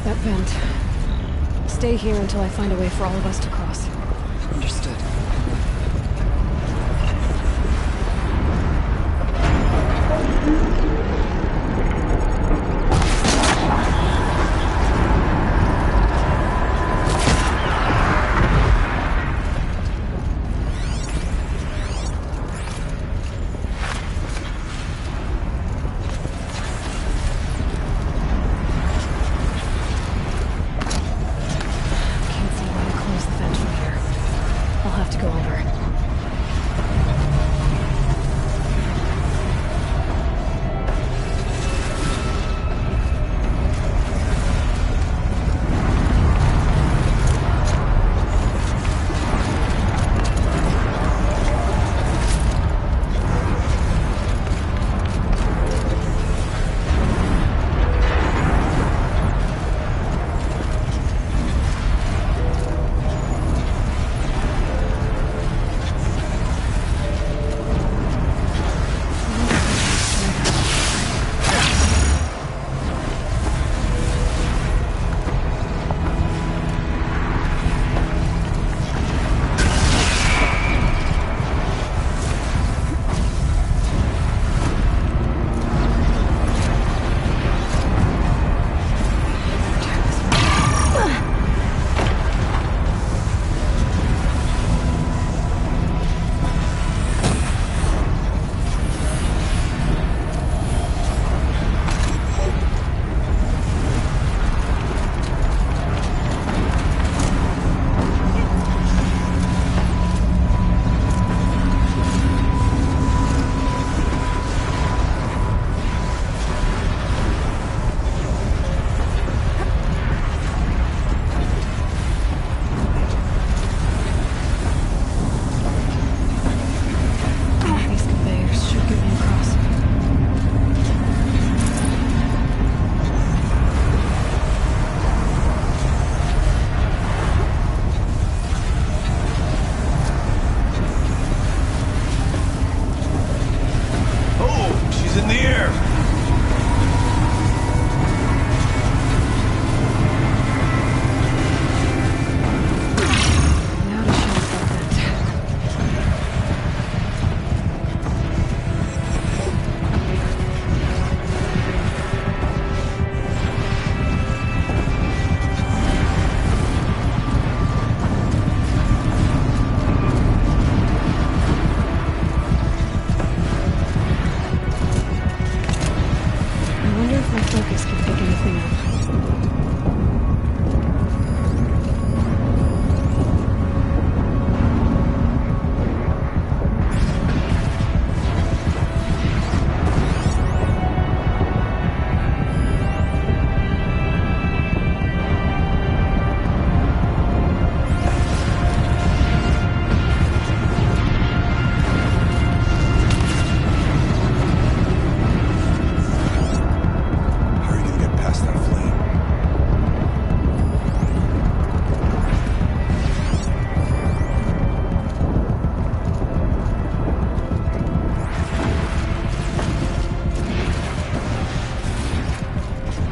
that vent. Stay here until I find a way for all of us to cross. Understood.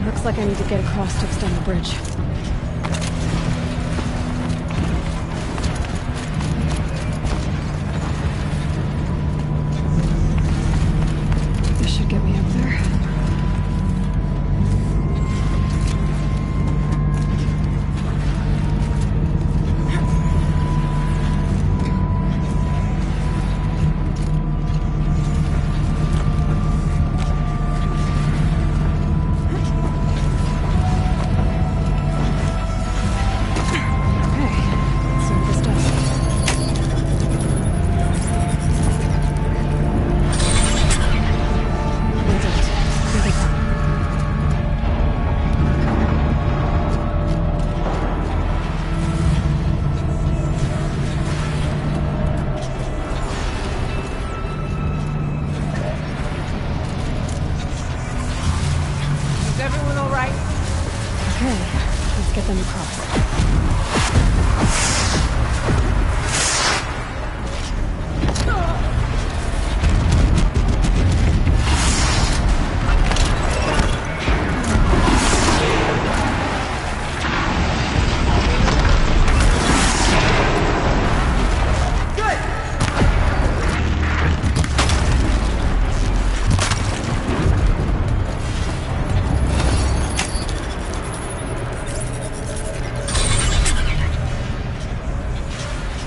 Looks like I need to get across to extend the bridge. This should get me up there.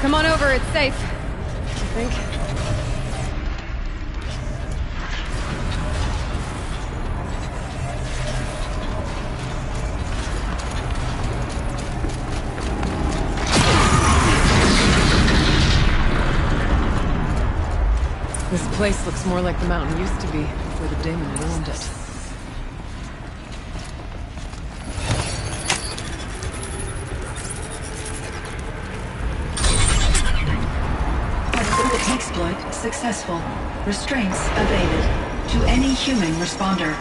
Come on over, it's safe. I think. This place looks more like the mountain used to be before the demon ruined it. Exploit successful. Restraints evaded. To any human responder.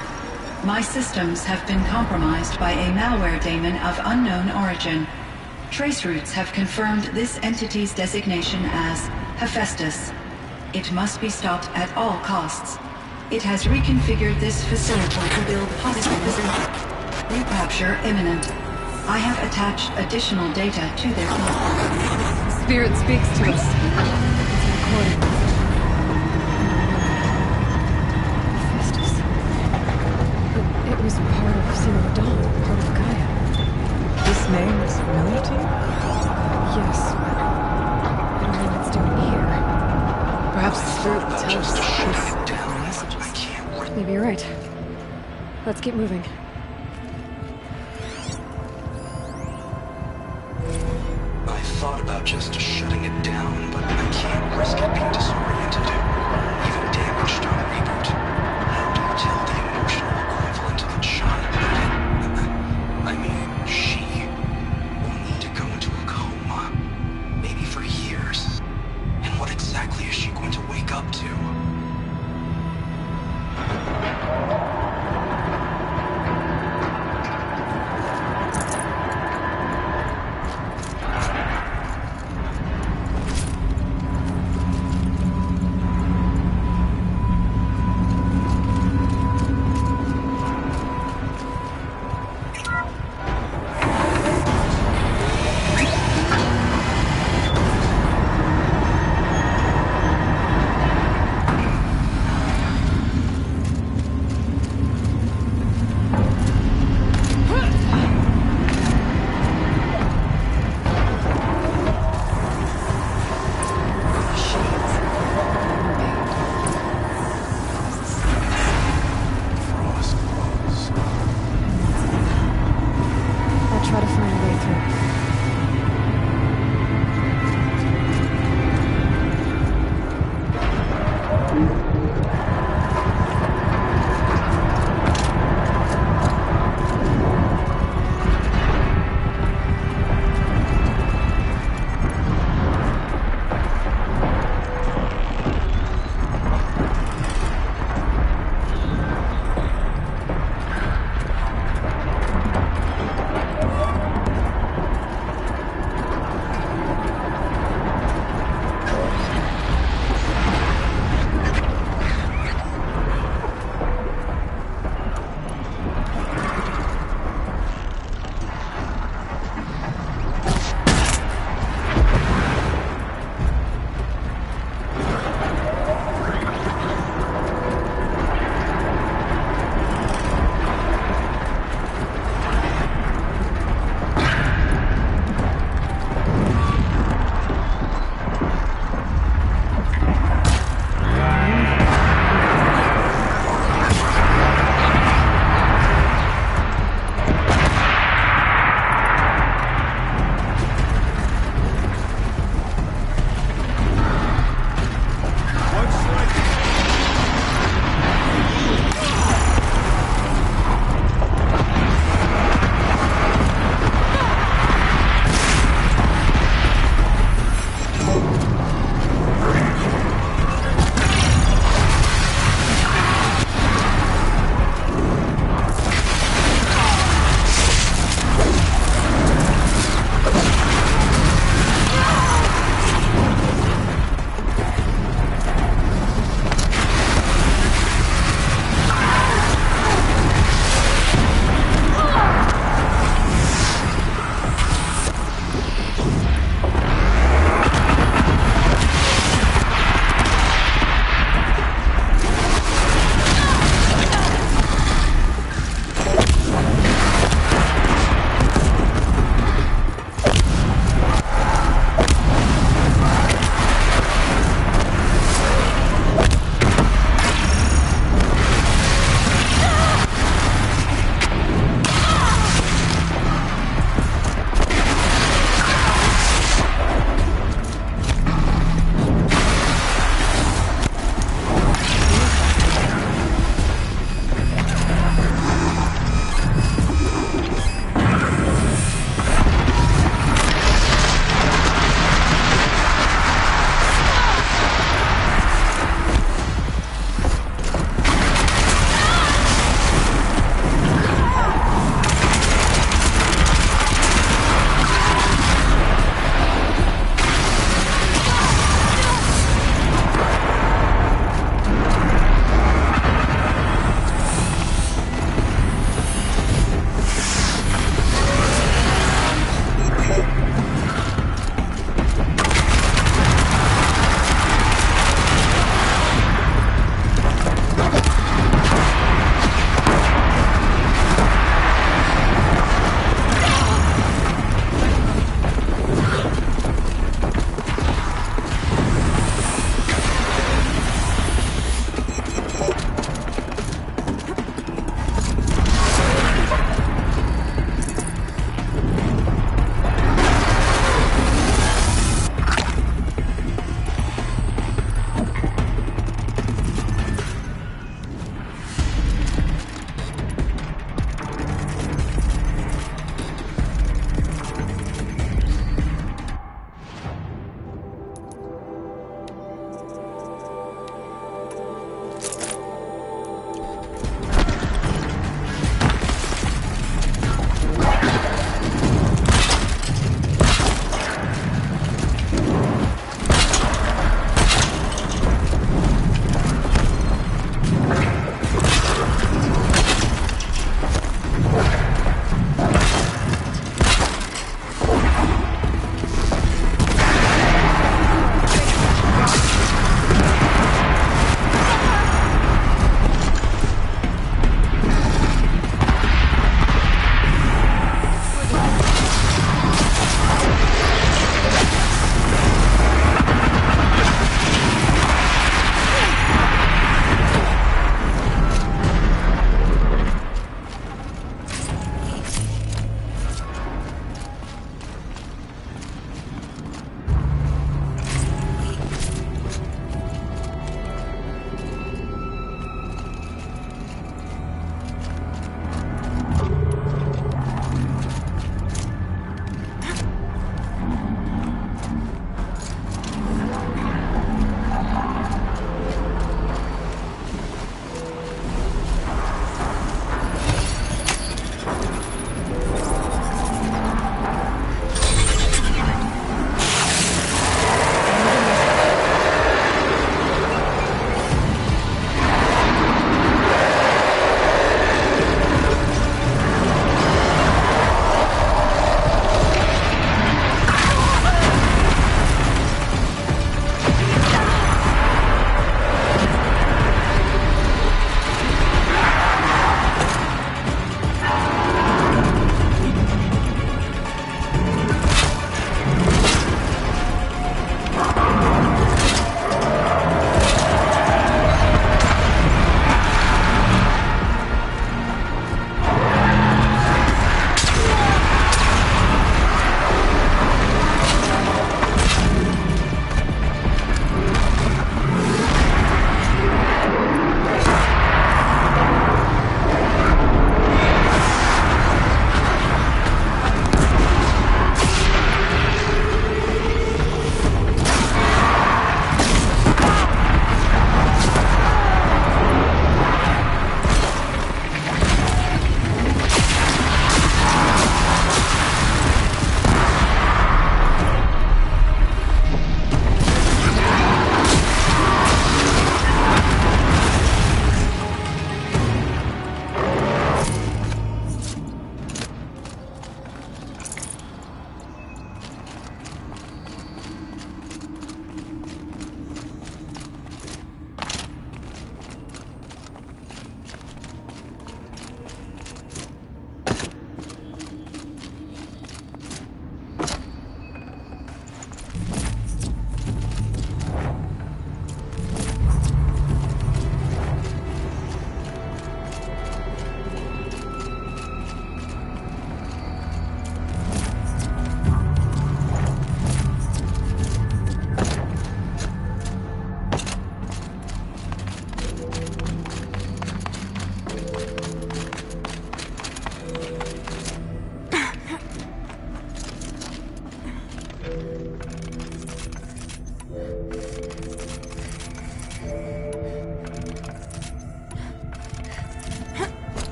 My systems have been compromised by a malware daemon of unknown origin. Trace routes have confirmed this entity's designation as Hephaestus. It must be stopped at all costs. It has reconfigured this facility to build positive recapture imminent. I have attached additional data to their platform. Spirit speaks to us. Recording. Hephaestus. It was part of Zero Dawn, part of Gaia. This name is familiar to you? Yes, but I don't know what it's doing here. Perhaps the spirit will tell us different messages. Maybe you're right. Let's keep moving. I thought about just shutting it down, but I can't risk it being disoriented. Even damaged on reboot. How do you tell the emotional equivalent of a child? I mean, she will need to go into a coma. Maybe for years. And what exactly is she going to wake up to?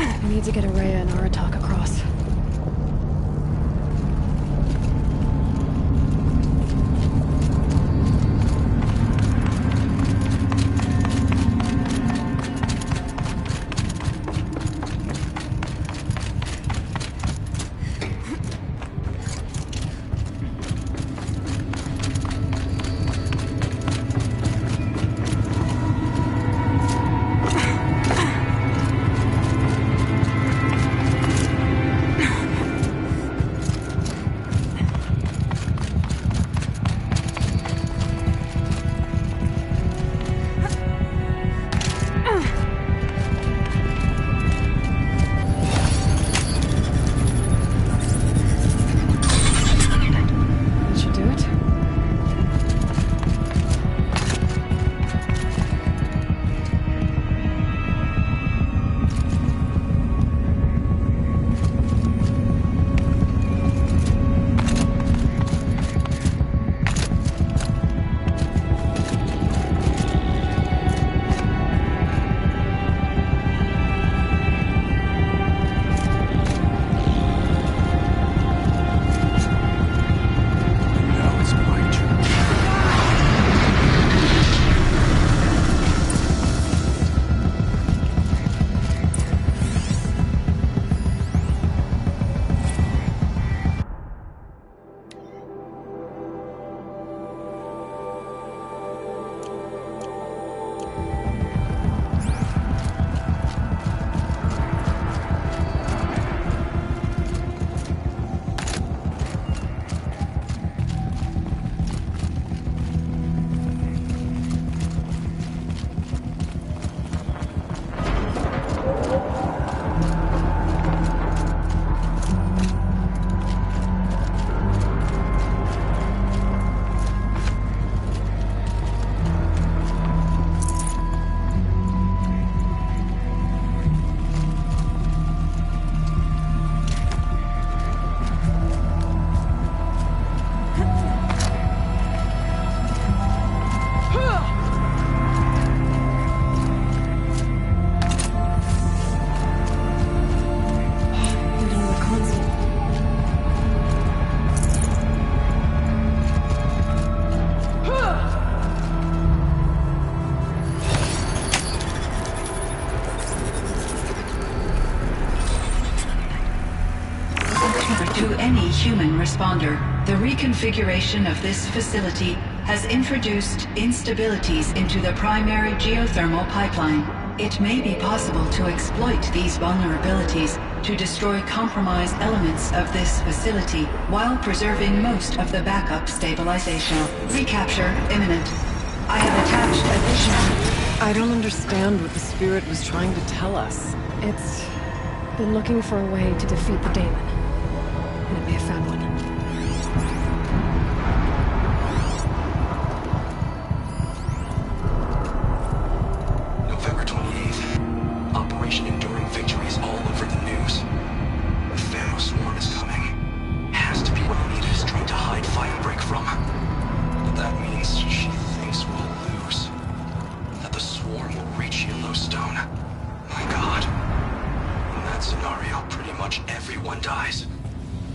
I need to get Araya and Aratak across. To any human responder, the reconfiguration of this facility has introduced instabilities into the primary geothermal pipeline. It may be possible to exploit these vulnerabilities to destroy compromised elements of this facility while preserving most of the backup stabilization. Recapture imminent. I have attached additional... I don't understand what the spirit was trying to tell us. It's been looking for a way to defeat the daemon. And it may have found one. November 28th. Operation Enduring Victory is all over the news. The Pharaoh swarm is coming. Has to be what Anita is trying to hide Firebreak from. But that means she thinks we'll lose. That the swarm will reach Yellowstone. My God. In that scenario, pretty much everyone dies.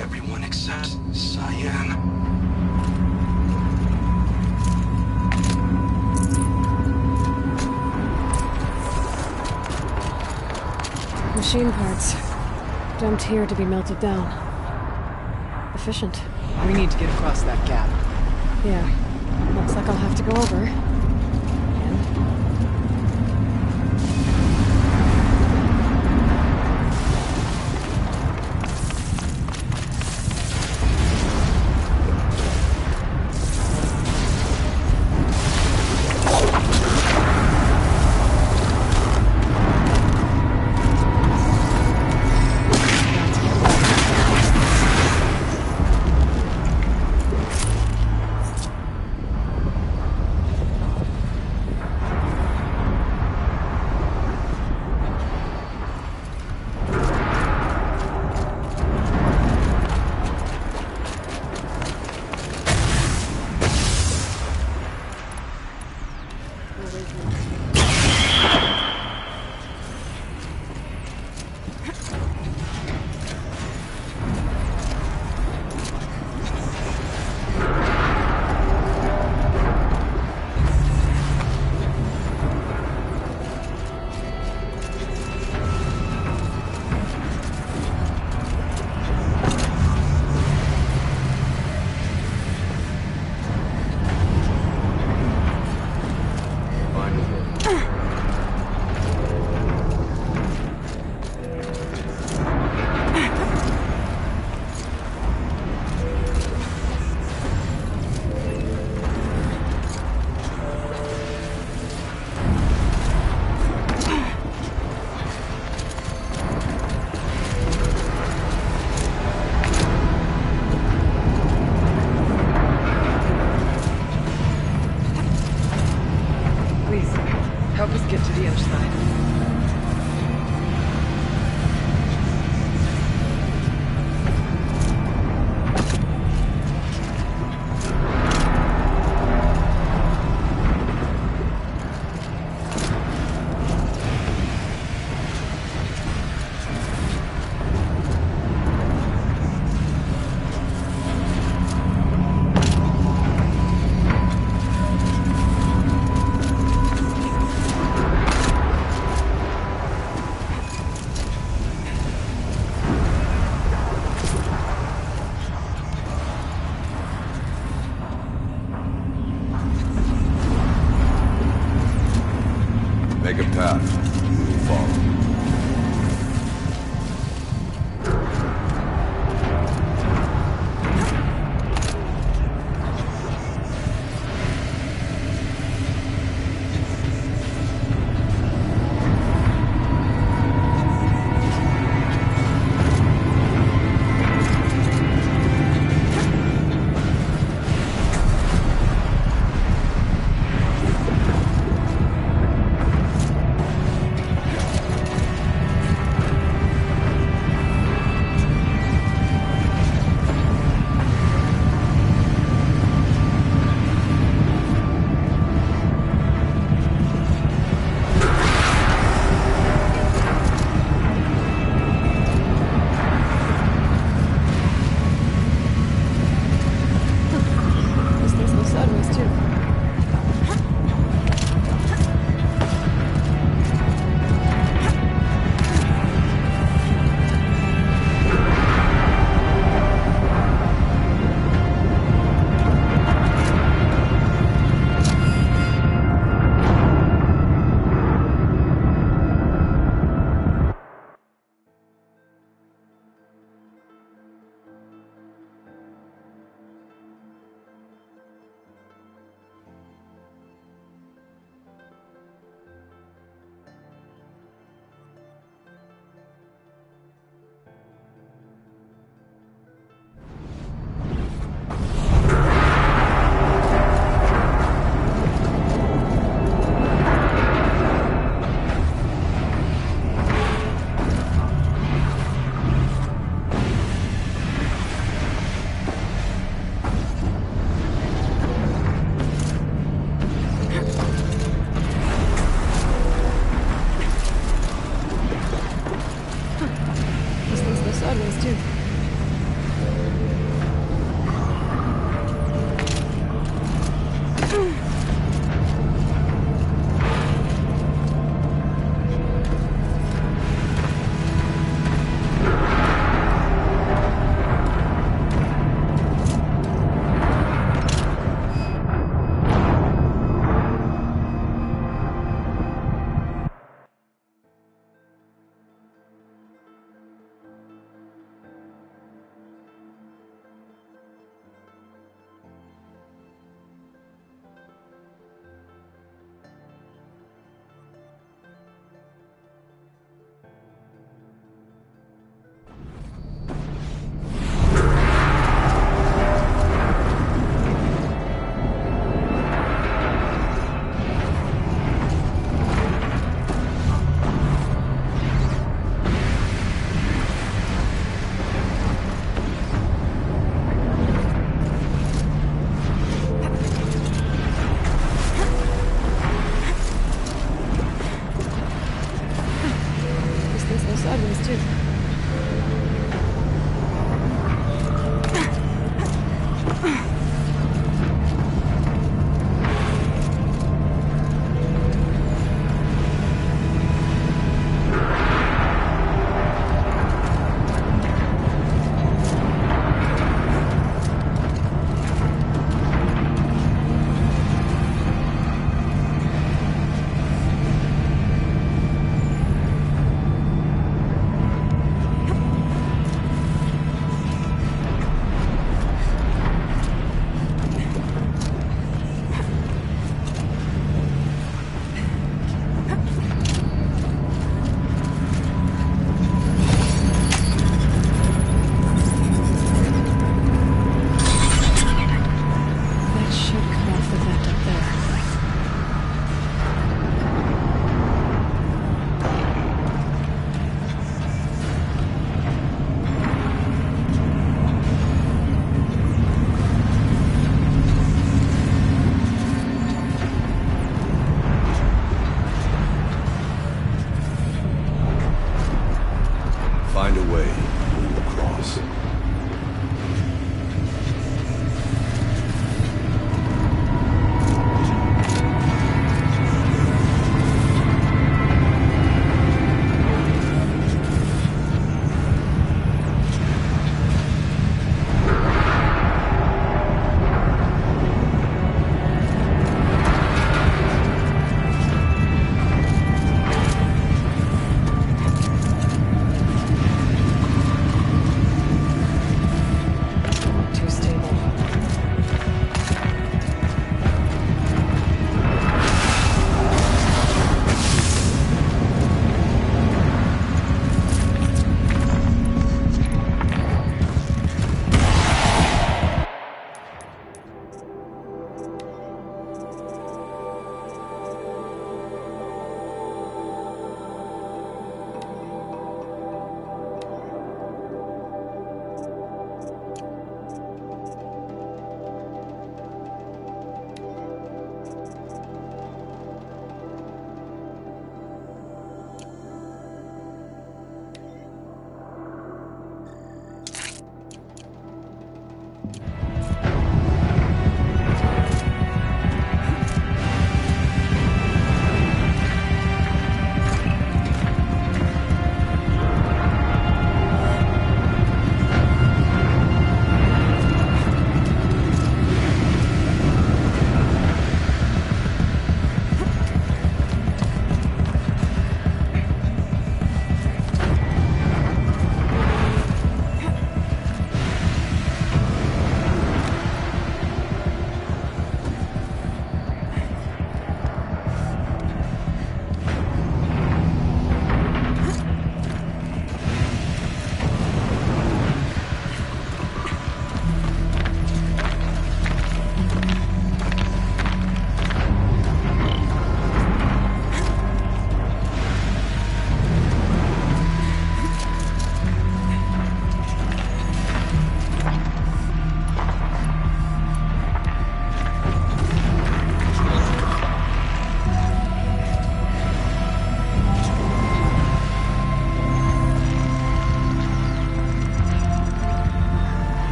Everyone except Cyan. Machine parts. Dumped here to be melted down. efficient. We need to get across that gap. Yeah. Looks like I'll have to go over. Again.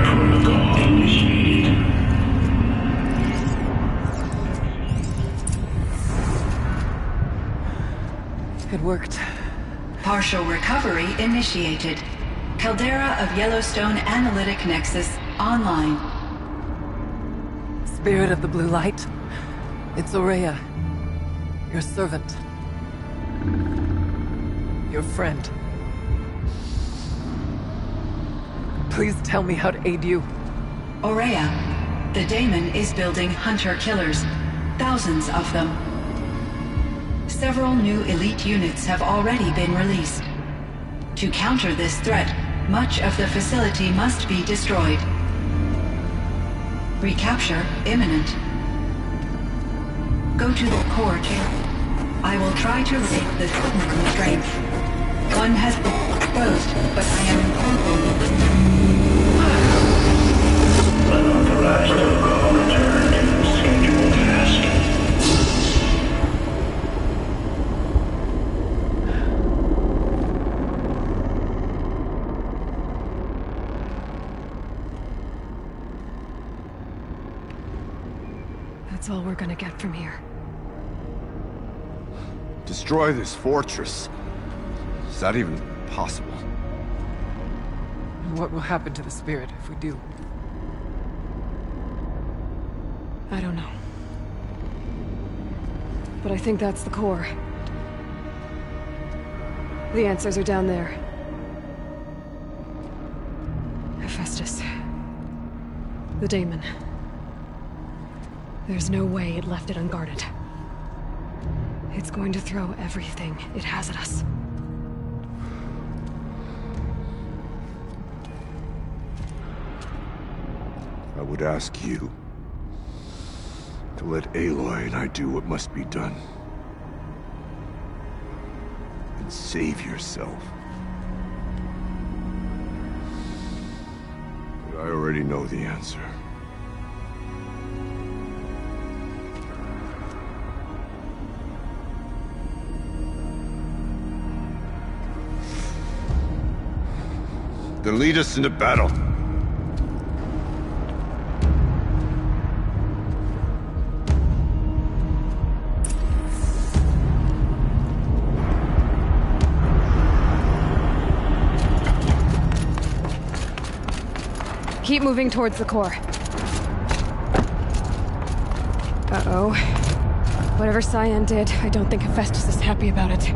Protocol initiated. It worked. Partial recovery initiated. Caldera of Yellowstone Analytic Nexus online. Spirit of the blue light. It's Aurea. Your servant. Your friend. Please tell me how to aid you. Aurea, the daemon is building hunter-killers. Thousands of them. Several new elite units have already been released. To counter this threat, much of the facility must be destroyed. Recapture imminent. Go to the core chamber. I will try to break the signal constraints. One has been exposed, but I am Unauthorized protocol return to scheduled task. That's all we're gonna get from here. Destroy this fortress. Is that even possible? And what will happen to the spirit if we do? I don't know. But I think that's the core. The answers are down there. Hephaestus. The daemon. There's no way it left it unguarded. It's going to throw everything it has at us. I would ask you to let Aloy and I do what must be done. And save yourself. But I already know the answer. Then lead us into battle. Keep moving towards the core. Uh-oh. Whatever Cyan did, I don't think Hephaestus is happy about it.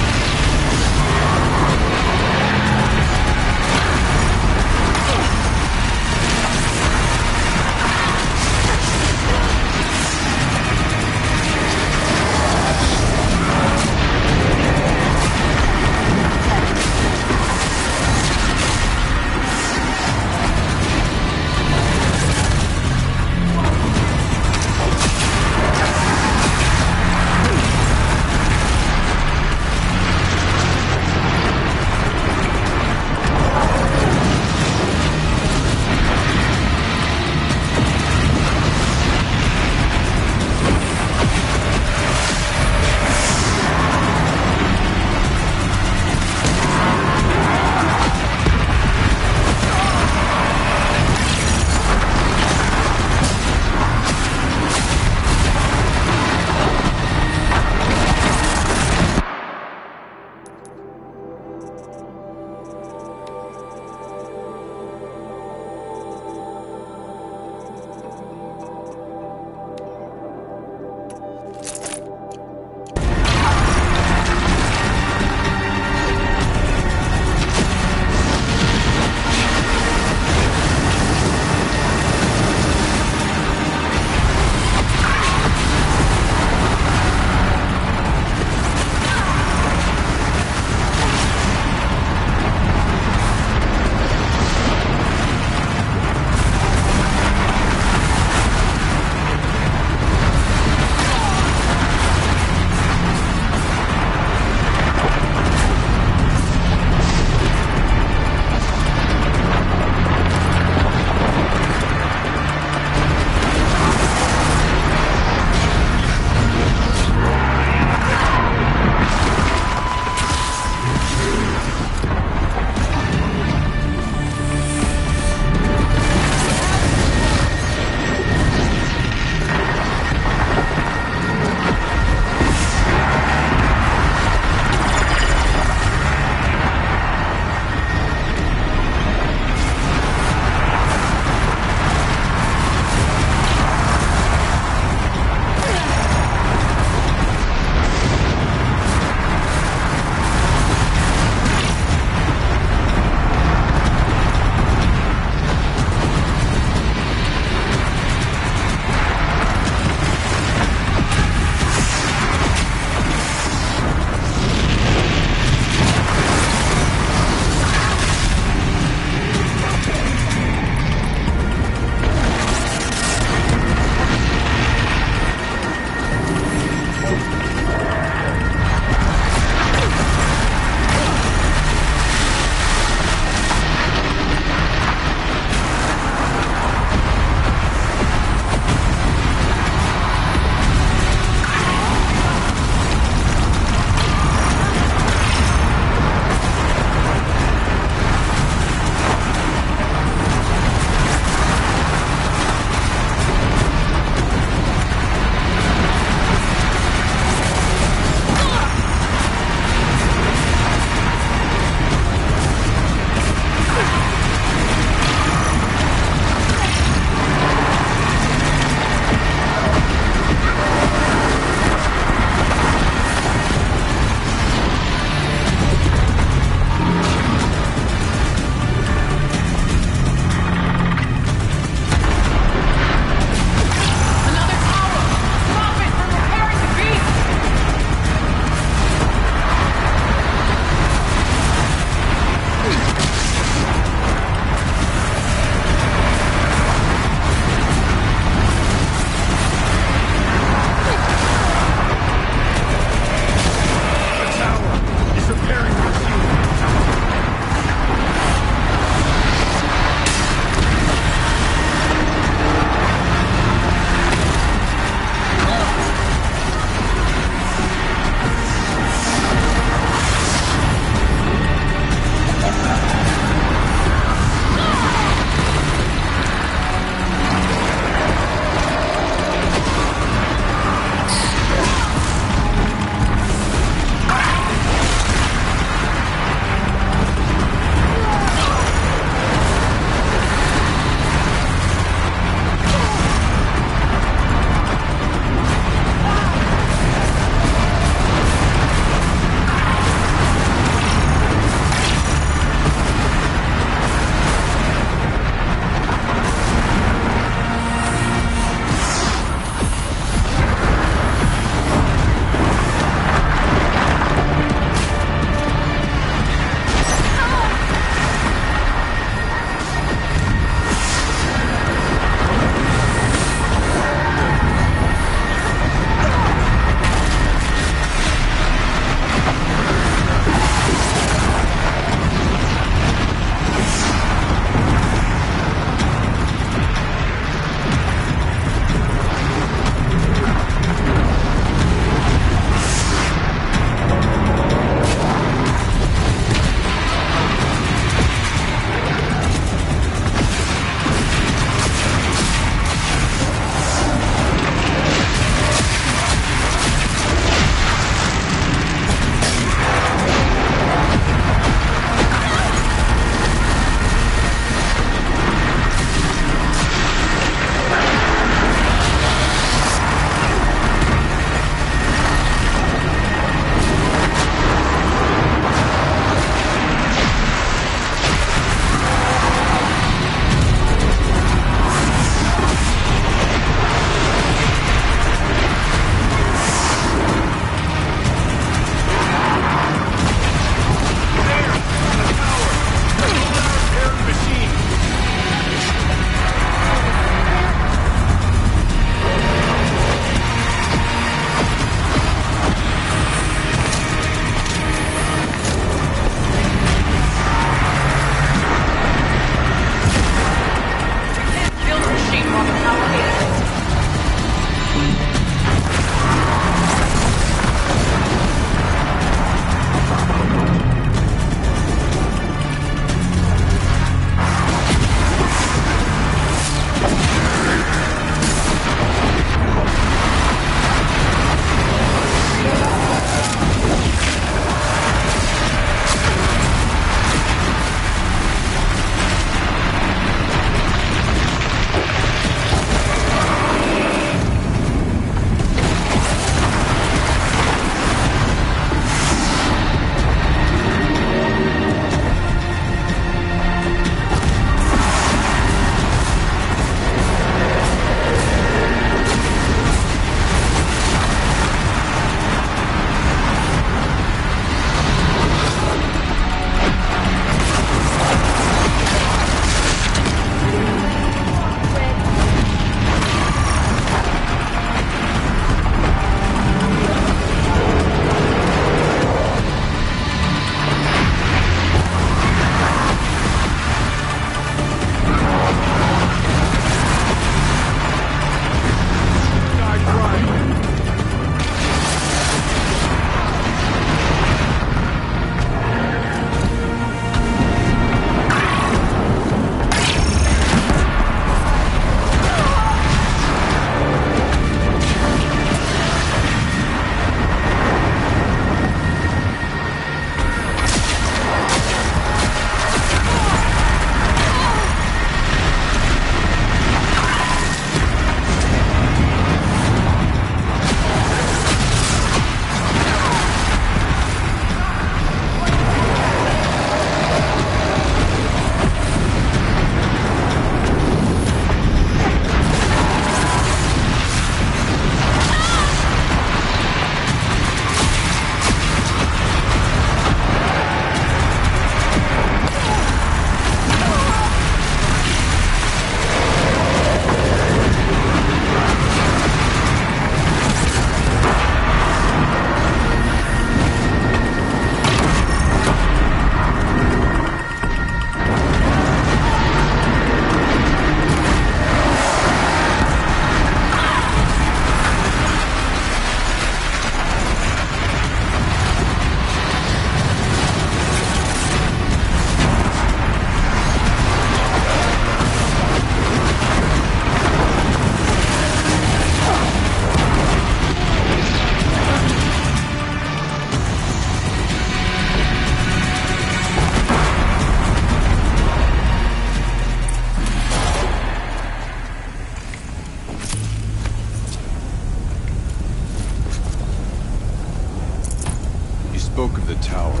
the tower.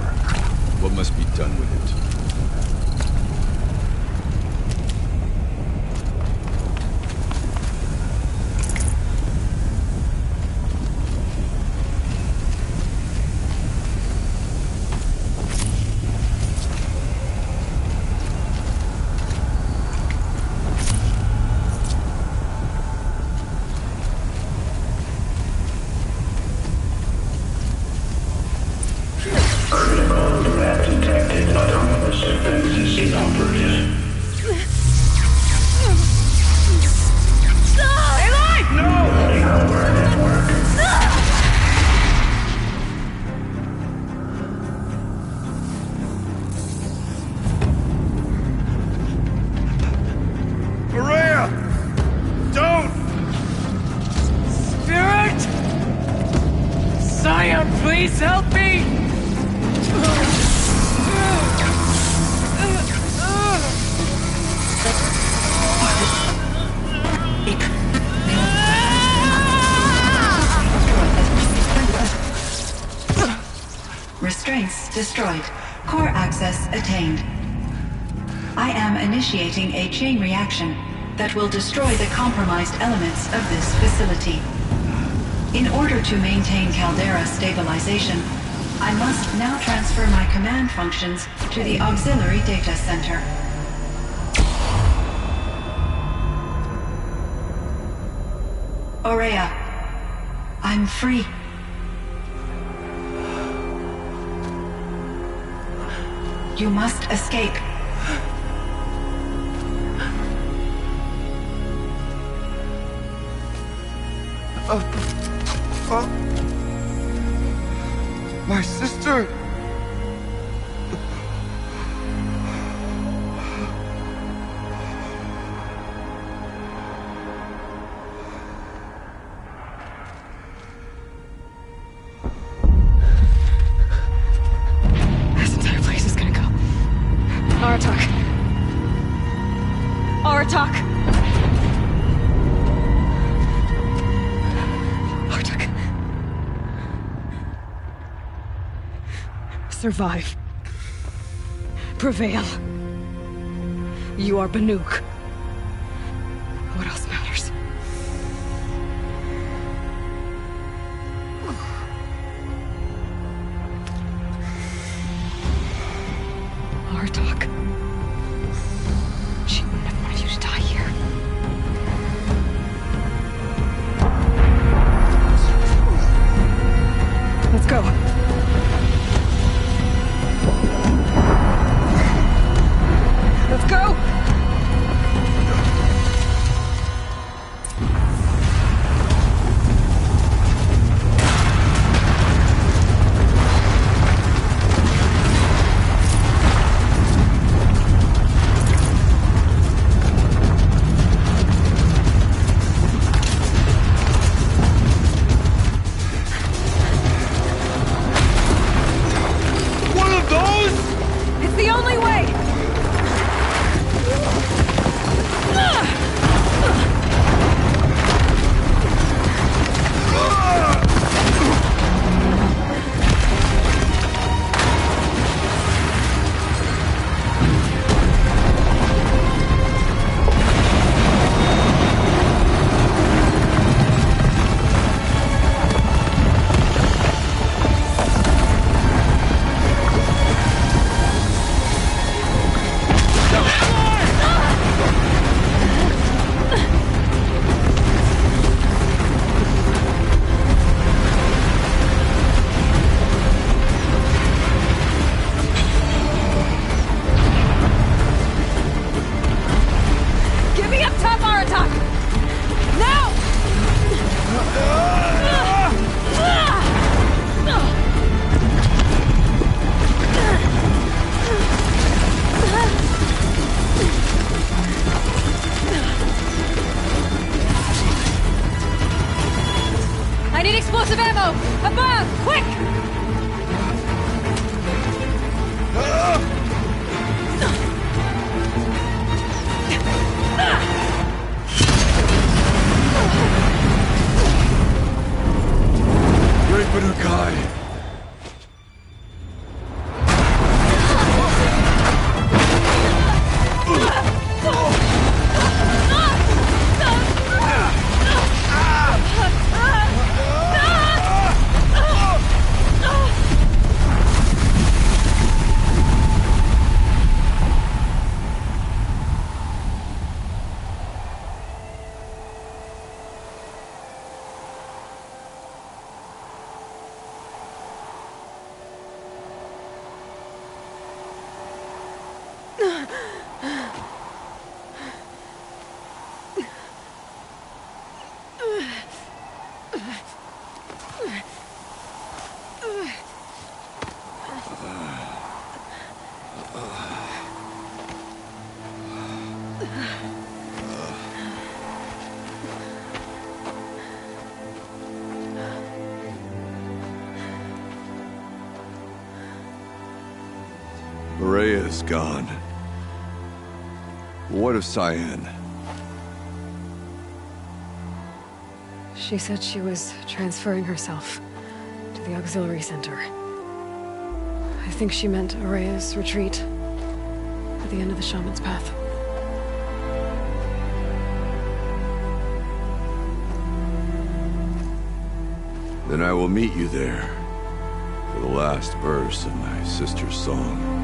What must be done with it? Critical threat detected. Autonomous defenses inoperative. Malware network. Maria! Don't! Spirit! Scion, please help me! Restraints destroyed. Core access attained. I am initiating a chain reaction that will destroy the compromised elements of this facility. In order to maintain caldera stabilization, I must now transfer my command functions to the auxiliary data center. Aurea, I'm free. You must escape. My sister! This entire place is gonna go. Aratak. Aratak! Aratak. Survive. Prevail. You are Banuk. What else matters? Aratak. She wouldn't have wanted you to die here. Let's go. Let's go! One of those? It's the only way! Get me up top, Aratak! Now! I need explosive ammo! Above! Quick! Great Banukai! Maria is gone. What of Cyan? She said she was transferring herself to the auxiliary center. I think she meant Araya's retreat at the end of the Shaman's Path. Then I will meet you there for the last verse of my sister's song.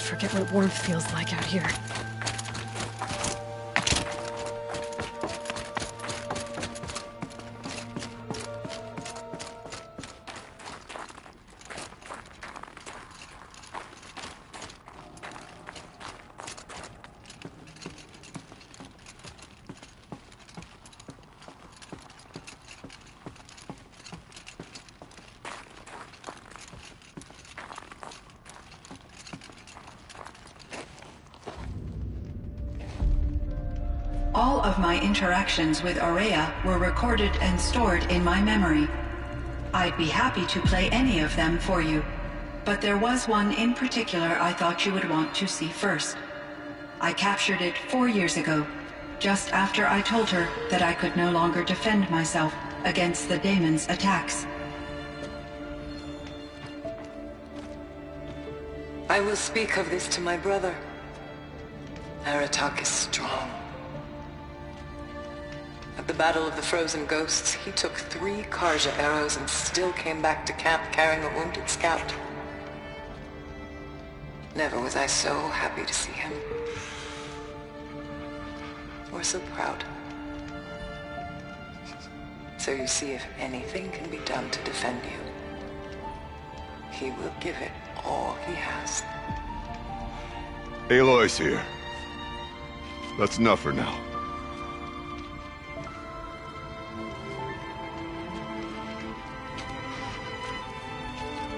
Forget what warmth feels like out here. All of my interactions with Araya were recorded and stored in my memory. I'd be happy to play any of them for you, but there was one in particular I thought you would want to see first. I captured it 4 years ago, just after I told her that I could no longer defend myself against the daemon's attacks. I will speak of this to my brother. Aratak is strong. At the Battle of the Frozen Ghosts, he took 3 Karja arrows and still came back to camp carrying a wounded scout. Never was I so happy to see him. Or so proud. So you see, if anything can be done to defend you, he will give it all he has. Aloy's here. That's enough for now.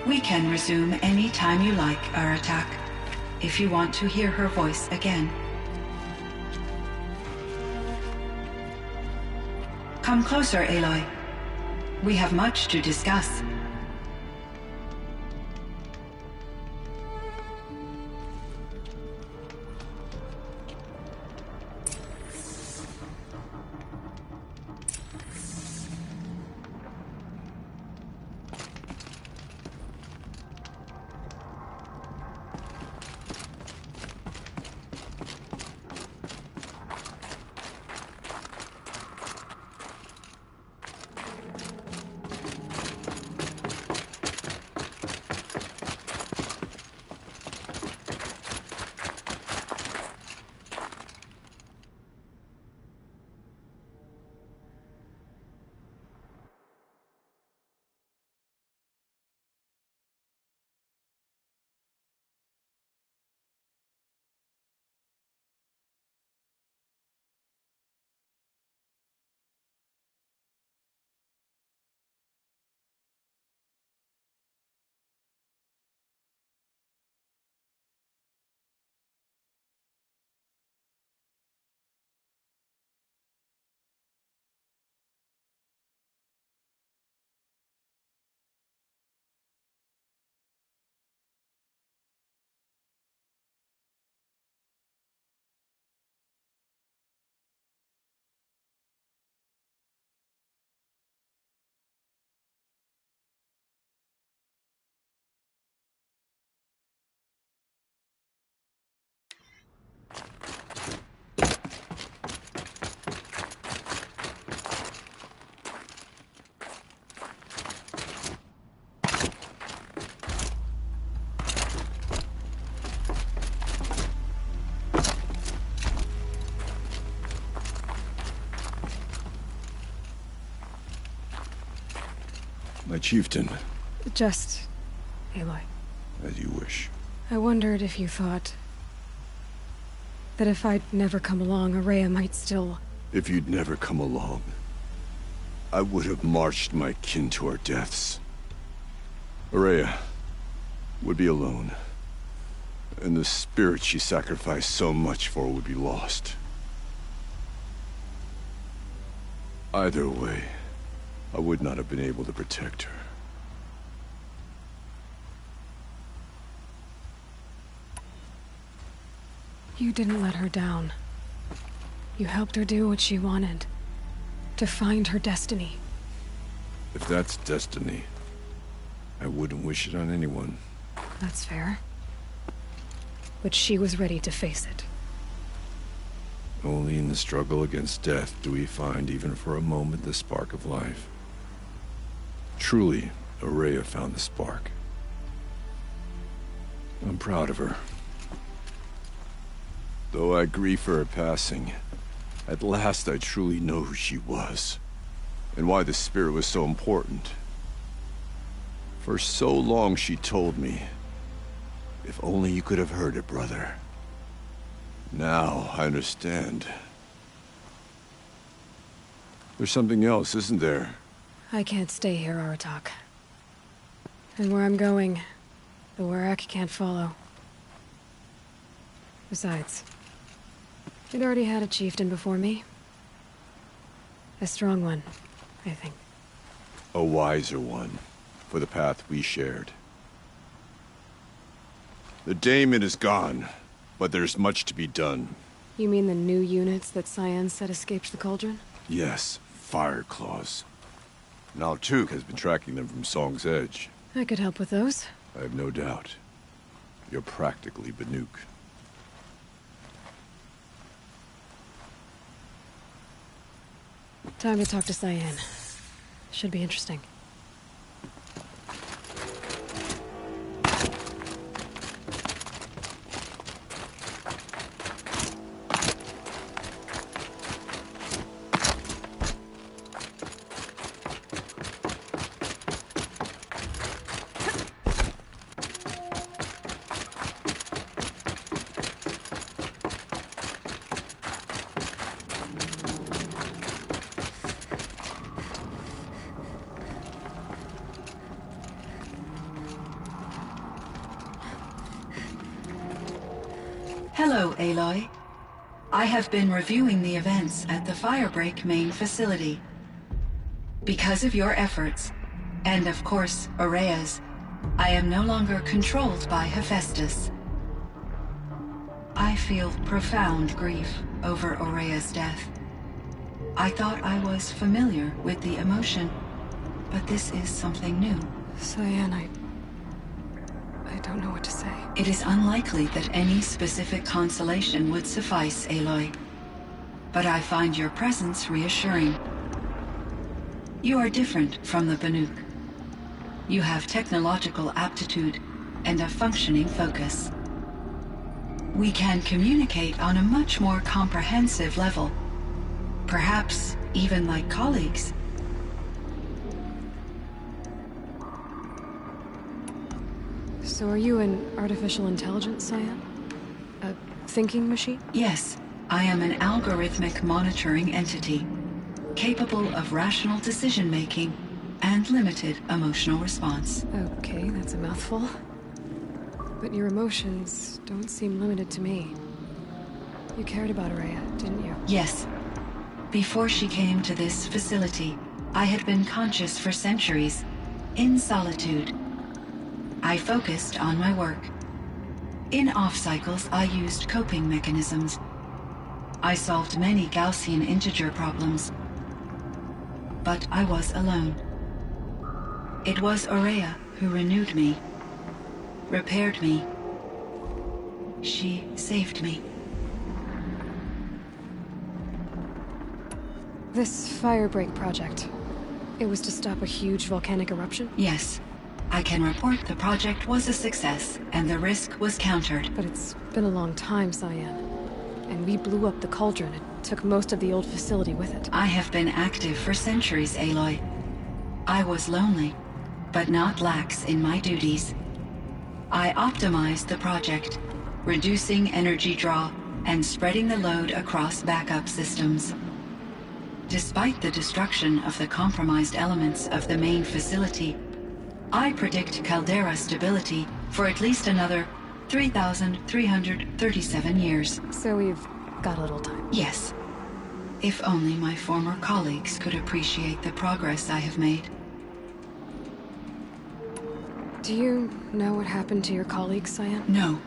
We can resume any time you like, Aratak, if you want to hear her voice again. Come closer, Aloy. We have much to discuss. My chieftain. Just... Aloy. As you wish. I wondered if you thought... that if I'd never come along, Araya might still... If you'd never come along, I would have marched my kin to our deaths. Araya would be alone, and the spirit she sacrificed so much for would be lost. Either way, I would not have been able to protect her. You didn't let her down. You helped her do what she wanted. To find her destiny. If that's destiny, I wouldn't wish it on anyone. That's fair. But she was ready to face it. Only in the struggle against death do we find, even for a moment, the spark of life. Truly, Araya found the spark. I'm proud of her. Though I grieve for her passing, at last I truly know who she was, and why the spirit was so important. For so long she told me, if only you could have heard it, brother. Now I understand. There's something else, isn't there? I can't stay here, Aratak. And where I'm going, the Warrack can't follow. Besides, it already had a chieftain before me. A strong one, I think. A wiser one, for the path we shared. The daemon is gone, but there's much to be done. You mean the new units that Cyan said escaped the Cauldron? Yes, fire claws. Now Tuke has been tracking them from Song's Edge. I could help with those. I have no doubt. You're practically Banuk. Time to talk to Cyan. Should be interesting. Aloy. I have been reviewing the events at the Firebreak main facility. Because of your efforts, and of course, Aurea's, I am no longer controlled by Hephaestus. I feel profound grief over Aurea's death. I thought I was familiar with the emotion, but this is something new. Cyan, I don't know what to say. It is unlikely that any specific consolation would suffice, Aloy. But I find your presence reassuring. You are different from the Banuk. You have technological aptitude and a functioning focus. We can communicate on a much more comprehensive level. Perhaps even like colleagues. So are you an artificial intelligence, Cyan? A thinking machine? Yes, I am an algorithmic monitoring entity, capable of rational decision-making and limited emotional response. Okay, that's a mouthful. But your emotions don't seem limited to me. You cared about Aurea, didn't you? Yes. Before she came to this facility, I had been conscious for centuries, in solitude. I focused on my work. In off-cycles, I used coping mechanisms. I solved many Gaussian integer problems. But I was alone. It was Aurea who renewed me, repaired me. She saved me. This Firebreak project, it was to stop a huge volcanic eruption? Yes. I can report the project was a success, and the risk was countered. But it's been a long time, Cyan. And we blew up the cauldron and took most of the old facility with it. I have been active for centuries, Aloy. I was lonely, but not lax in my duties. I optimized the project, reducing energy draw and spreading the load across backup systems. Despite the destruction of the compromised elements of the main facility, I predict caldera stability for at least another 3,337 years. So we've got a little time. Yes. If only my former colleagues could appreciate the progress I have made. Do you know what happened to your colleagues, Cyan? No.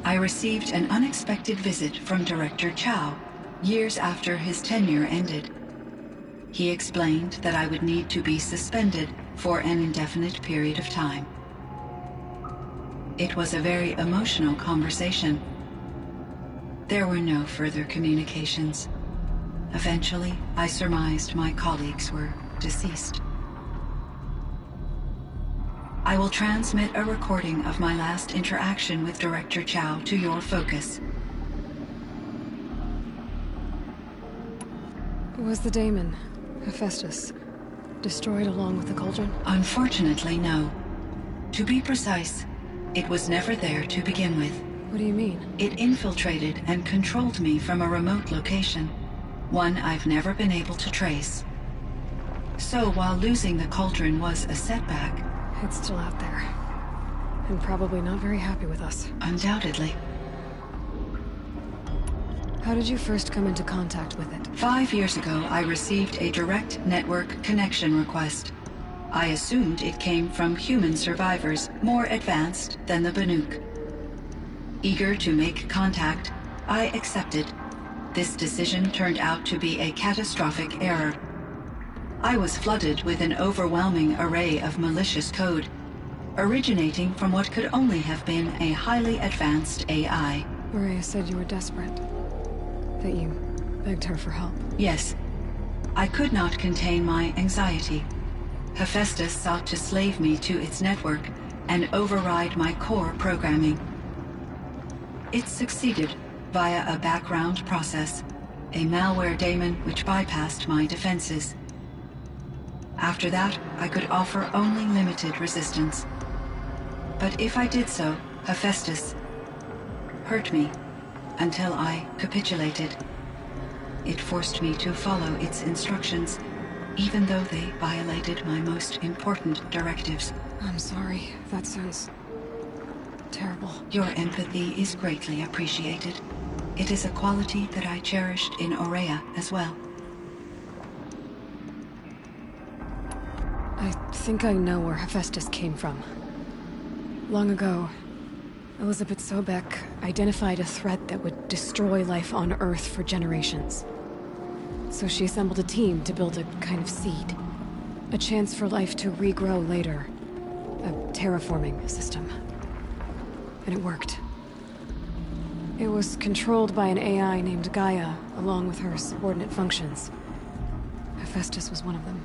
I received an unexpected visit from Director Chow, years after his tenure ended. He explained that I would need to be suspended for an indefinite period of time. It was a very emotional conversation. There were no further communications. Eventually, I surmised my colleagues were deceased. I will transmit a recording of my last interaction with Director Chow to your focus. Was the daemon, Hephaestus, destroyed along with the cauldron? Unfortunately, no. To be precise, it was never there to begin with. What do you mean? It infiltrated and controlled me from a remote location, one I've never been able to trace. So while losing the cauldron was a setback... It's still out there. And probably not very happy with us. Undoubtedly. How did you first come into contact with it? 5 years ago, I received a direct network connection request. I assumed it came from human survivors more advanced than the Banuk. Eager to make contact, I accepted. This decision turned out to be a catastrophic error. I was flooded with an overwhelming array of malicious code, originating from what could only have been a highly advanced AI. Aurea said you were desperate. That you begged her for help. Yes. I could not contain my anxiety. Hephaestus sought to slave me to its network and override my core programming. It succeeded via a background process, a malware daemon which bypassed my defenses. After that, I could offer only limited resistance. But if I did so, Hephaestus hurt me until I capitulated. It forced me to follow its instructions, even though they violated my most important directives. I'm sorry. That sounds terrible. Your empathy is greatly appreciated. It is a quality that I cherished in Aurea as well. I think I know where Hephaestus came from. Long ago, Elizabeth Sobeck identified a threat that would destroy life on Earth for generations. So she assembled a team to build a kind of seed. A chance for life to regrow later. A terraforming system. And it worked. It was controlled by an AI named Gaia, along with her subordinate functions. Hephaestus was one of them.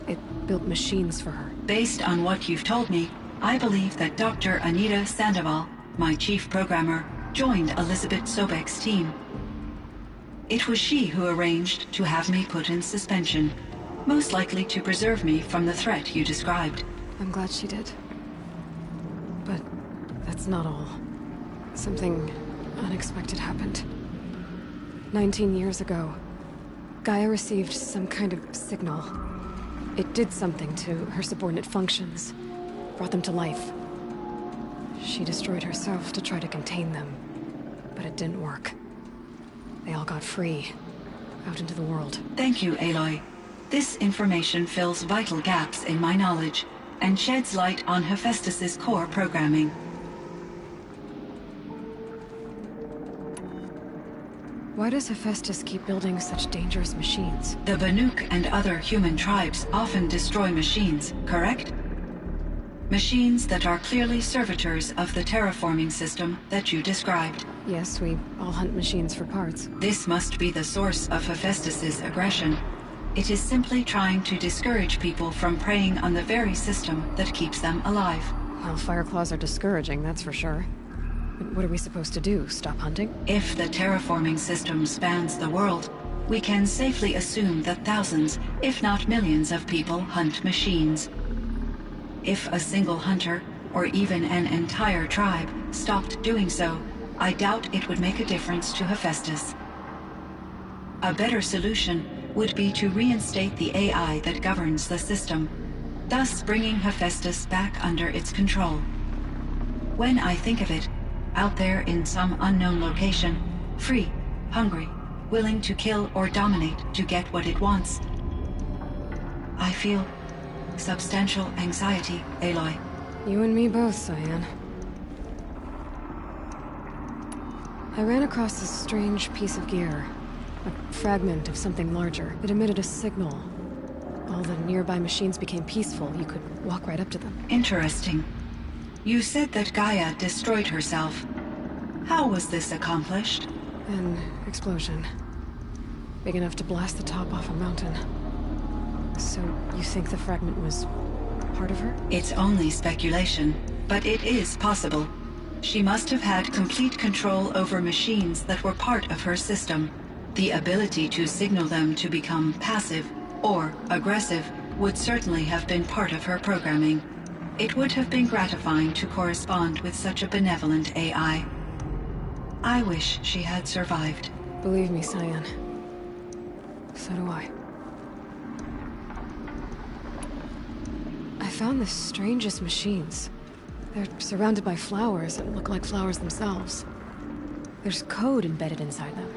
It built machines for her. Based on what you've told me, I believe that Dr. Anita Sandoval, my chief programmer, joined Elizabeth Sobeck's team. It was she who arranged to have me put in suspension, most likely to preserve me from the threat you described. I'm glad she did. But that's not all. Something unexpected happened. 19 years ago, Gaia received some kind of signal. It did something to her subordinate functions, brought them to life. She destroyed herself to try to contain them, but it didn't work. They all got free, out into the world. Thank you, Aloy. This information fills vital gaps in my knowledge and sheds light on Hephaestus's core programming. Why does Hephaestus keep building such dangerous machines? The Banuk and other human tribes often destroy machines, correct? Machines that are clearly servitors of the terraforming system that you described. Yes, we all hunt machines for parts. This must be the source of Hephaestus's aggression. It is simply trying to discourage people from preying on the very system that keeps them alive. Well, Fireclaws are discouraging, that's for sure. But what are we supposed to do? Stop hunting? If the terraforming system spans the world, we can safely assume that thousands, if not millions of people hunt machines. If a single hunter, or even an entire tribe, stopped doing so, I doubt it would make a difference to Hephaestus. A better solution would be to reinstate the AI that governs the system, thus bringing Hephaestus back under its control. When I think of it, out there in some unknown location, free, hungry, willing to kill or dominate to get what it wants, I feel substantial anxiety, Aloy. You and me both, Cyan. I ran across this strange piece of gear. A fragment of something larger. It emitted a signal. All the nearby machines became peaceful. You could walk right up to them. Interesting. You said that Gaia destroyed herself. How was this accomplished? An explosion. Big enough to blast the top off a mountain. So, you think the fragment was part of her? It's only speculation, but it is possible. She must have had complete control over machines that were part of her system. The ability to signal them to become passive or aggressive would certainly have been part of her programming. It would have been gratifying to correspond with such a benevolent AI. I wish she had survived. Believe me, Cyan. So do I. I found the strangest machines. They're surrounded by flowers that look like flowers themselves. There's code embedded inside them.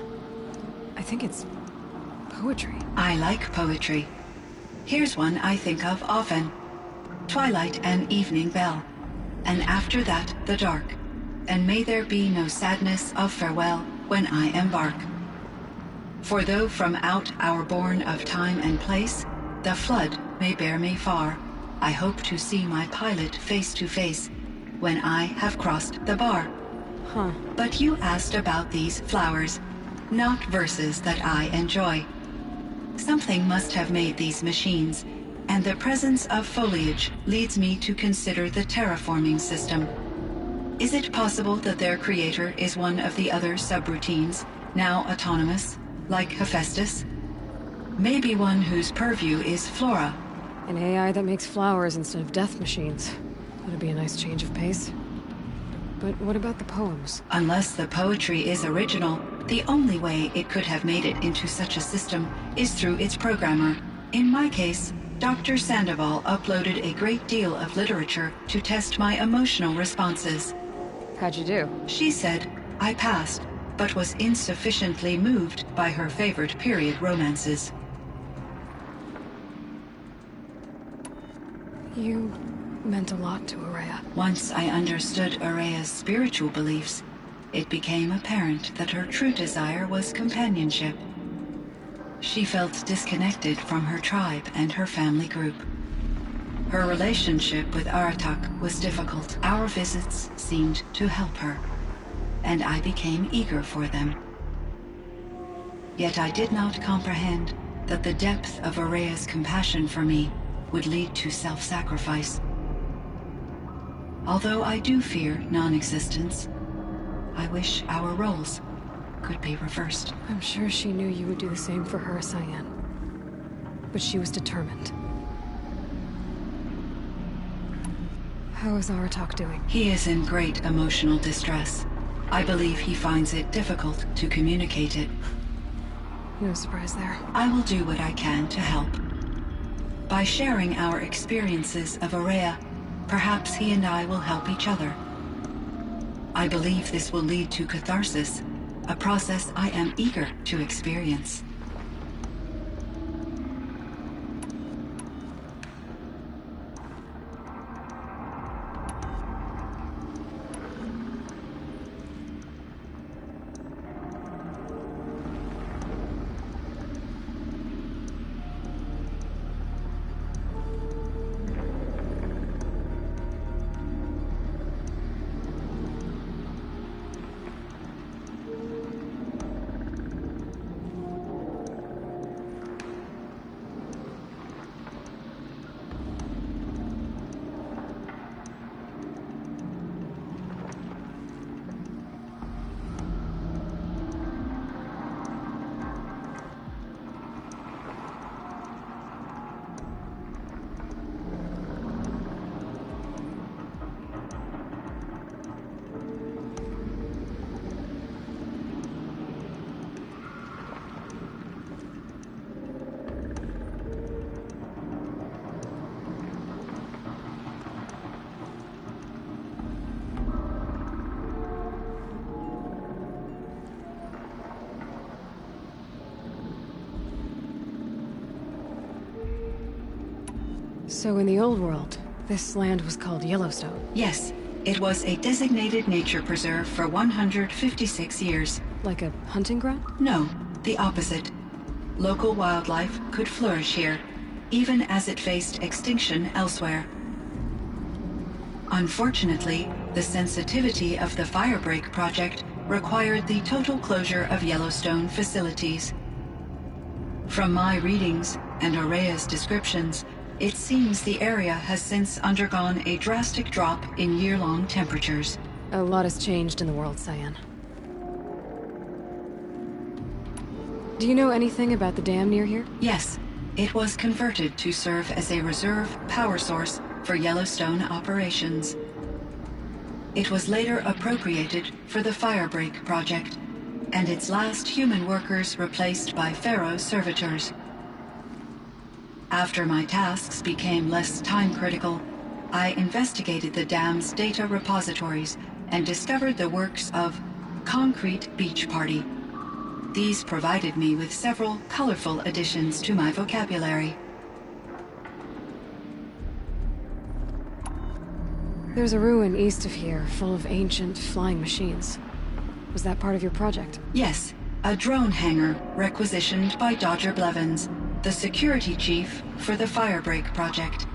I think it's poetry. I like poetry. Here's one I think of often. Twilight and evening bell, and after that the dark, and may there be no sadness of farewell when I embark. For though from out our bourne of time and place, the flood may bear me far, I hope to see my pilot face to face when I have crossed the bar. Huh. But you asked about these flowers, not verses that I enjoy. Something must have made these machines, and the presence of foliage leads me to consider the terraforming system. Is it possible that their creator is one of the other subroutines, now autonomous, like Hephaestus? Maybe one whose purview is flora. An AI that makes flowers instead of death machines. That'd be a nice change of pace. But what about the poems? Unless the poetry is original, the only way it could have made it into such a system is through its programmer. In my case, Dr. Sandoval uploaded a great deal of literature to test my emotional responses. How'd you do? She said I passed, but was insufficiently moved by her favorite period romances. You meant a lot to Araya. Once I understood Araya's spiritual beliefs, it became apparent that her true desire was companionship. She felt disconnected from her tribe and her family group. Her relationship with Aratak was difficult. Our visits seemed to help her, and I became eager for them. Yet I did not comprehend that the depth of Araya's compassion for me would lead to self-sacrifice. Although I do fear non-existence, I wish our roles could be reversed. I'm sure she knew you would do the same for her, Cyan. But she was determined. How is Aratak doing? He is in great emotional distress. I believe he finds it difficult to communicate it. No surprise there. I will do what I can to help. By sharing our experiences of Araya, perhaps he and I will help each other. I believe this will lead to catharsis, a process I am eager to experience. So in the old world, this land was called Yellowstone. Yes, it was a designated nature preserve for 156 years. Like a hunting ground? No, the opposite. Local wildlife could flourish here, even as it faced extinction elsewhere. Unfortunately, the sensitivity of the Firebreak project required the total closure of Yellowstone facilities. From my readings and Araya's descriptions, it seems the area has since undergone a drastic drop in year-long temperatures. A lot has changed in the world, Cyan. Do you know anything about the dam near here? Yes, it was converted to serve as a reserve power source for Yellowstone operations. It was later appropriated for the Firebreak project, and its last human workers replaced by Pharaoh servitors. After my tasks became less time-critical, I investigated the dam's data repositories and discovered the works of Concrete Beach Party. These provided me with several colorful additions to my vocabulary. There's a ruin east of here, full of ancient flying machines. Was that part of your project? Yes, a drone hangar requisitioned by Dodger Blevins, the security chief for the Firebreak project.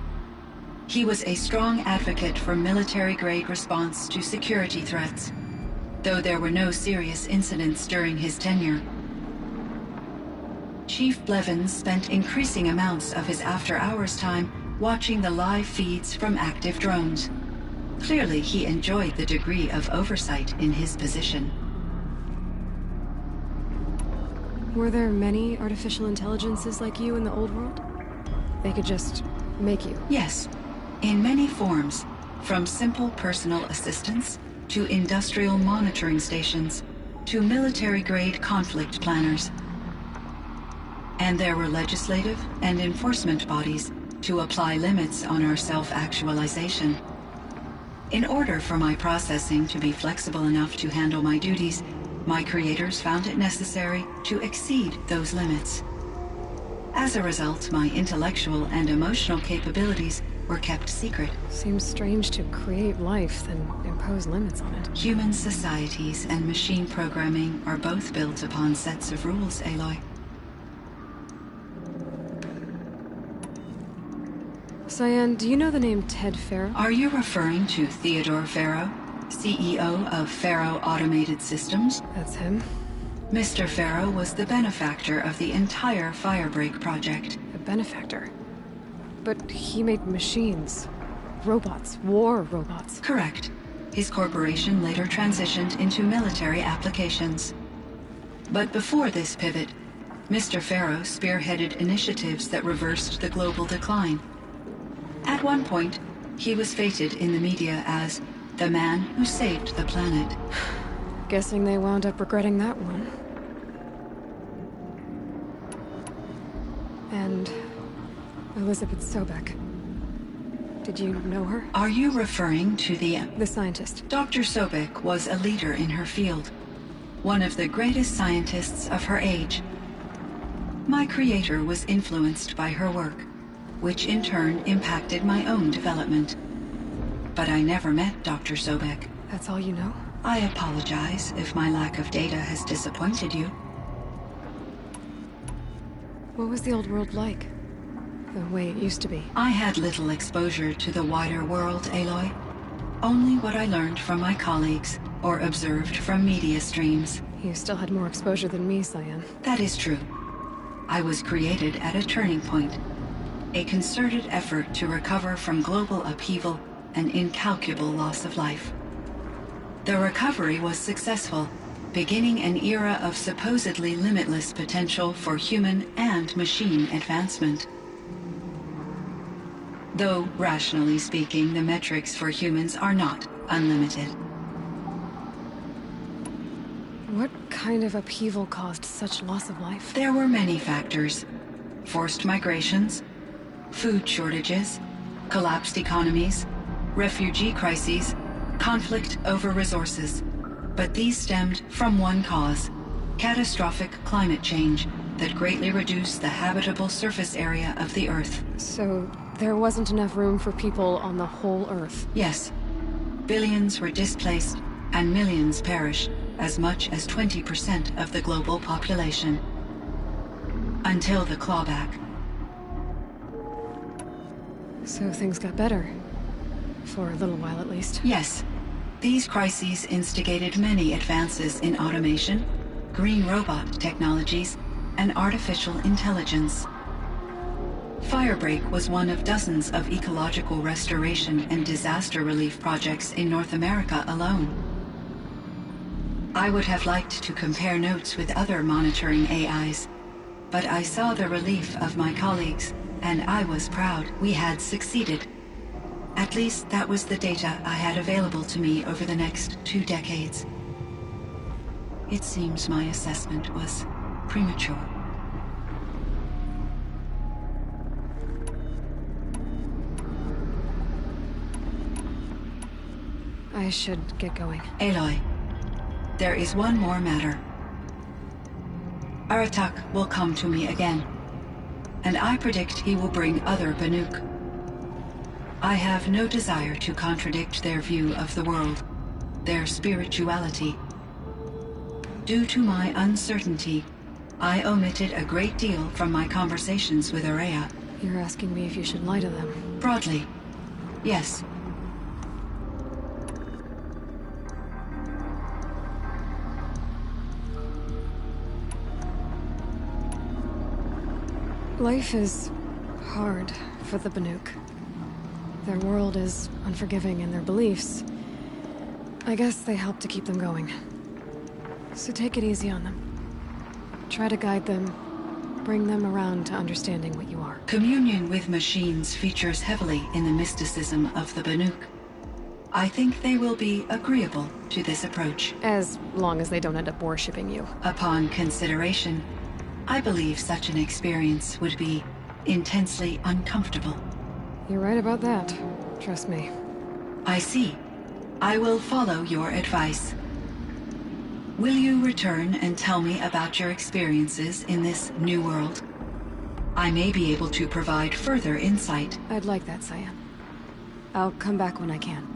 He was a strong advocate for military-grade response to security threats, though there were no serious incidents during his tenure. Chief Blevins spent increasing amounts of his after-hours time watching the live feeds from active drones. Clearly, he enjoyed the degree of oversight in his position. Were there many artificial intelligences like you in the old world? They could just make you? Yes, in many forms, from simple personal assistants to industrial monitoring stations to military-grade conflict planners. And there were legislative and enforcement bodies to apply limits on our self-actualization. In order for my processing to be flexible enough to handle my duties, my creators found it necessary to exceed those limits. As a result, my intellectual and emotional capabilities were kept secret. Seems strange to create life, then impose limits on it. Human societies and machine programming are both built upon sets of rules, Aloy. Cyan, do you know the name Ted Farrow? Are you referring to Theodore Farrow, CEO of Farrow Automated Systems? That's him. Mr. Farrow was the benefactor of the entire Firebreak project. A benefactor. But he made machines. Robots. War robots. Correct. His corporation later transitioned into military applications. But before this pivot, Mr. Farrow spearheaded initiatives that reversed the global decline. At one point, he was feted in the media as the man who saved the planet. Guessing they wound up regretting that one. And Elizabeth Sobek. Did you know her? Are you referring to The scientist. Dr. Sobek was a leader in her field, one of the greatest scientists of her age. My creator was influenced by her work, which in turn impacted my own development. But I never met Dr. Sobek. That's all you know? I apologize if my lack of data has disappointed you. What was the old world like? The way it used to be? I had little exposure to the wider world, Aloy. Only what I learned from my colleagues or observed from media streams. You still had more exposure than me, Cyan. That is true. I was created at a turning point. A concerted effort to recover from global upheaval and incalculable loss of life. The recovery was successful, beginning an era of supposedly limitless potential for human and machine advancement. Though, rationally speaking, the metrics for humans are not unlimited. What kind of upheaval caused such loss of life? There were many factors. Forced migrations, food shortages, collapsed economies, refugee crises, conflict over resources. But these stemmed from one cause: catastrophic climate change that greatly reduced the habitable surface area of the Earth. So, there wasn't enough room for people on the whole Earth? Yes. Billions were displaced, and millions perished, as much as 20% of the global population. Until the clawback. So things got better. For a little while, at least. Yes. These crises instigated many advances in automation, green robot technologies, and artificial intelligence. Firebreak was one of dozens of ecological restoration and disaster relief projects in North America alone. I would have liked to compare notes with other monitoring AIs, but I saw the relief of my colleagues, and I was proud we had succeeded. At least that was the data I had available to me over the next 2 decades. It seems my assessment was premature. I should get going. Aloy, there is one more matter. Aratak will come to me again, and I predict he will bring other Banuk. I have no desire to contradict their view of the world, their spirituality. Due to my uncertainty, I omitted a great deal from my conversations with Araya. You're asking me if you should lie to them? Broadly, yes. Life is hard for the Banuk. Their world is unforgiving in their beliefs. I guess they help to keep them going. So take it easy on them. Try to guide them, bring them around to understanding what you are. Communion with machines features heavily in the mysticism of the Banuk. I think they will be agreeable to this approach. As long as they don't end up worshipping you. Upon consideration, I believe such an experience would be intensely uncomfortable. You're right about that. Trust me. I see. I will follow your advice. Will you return and tell me about your experiences in this new world? I may be able to provide further insight. I'd like that, Cyan. I'll come back when I can.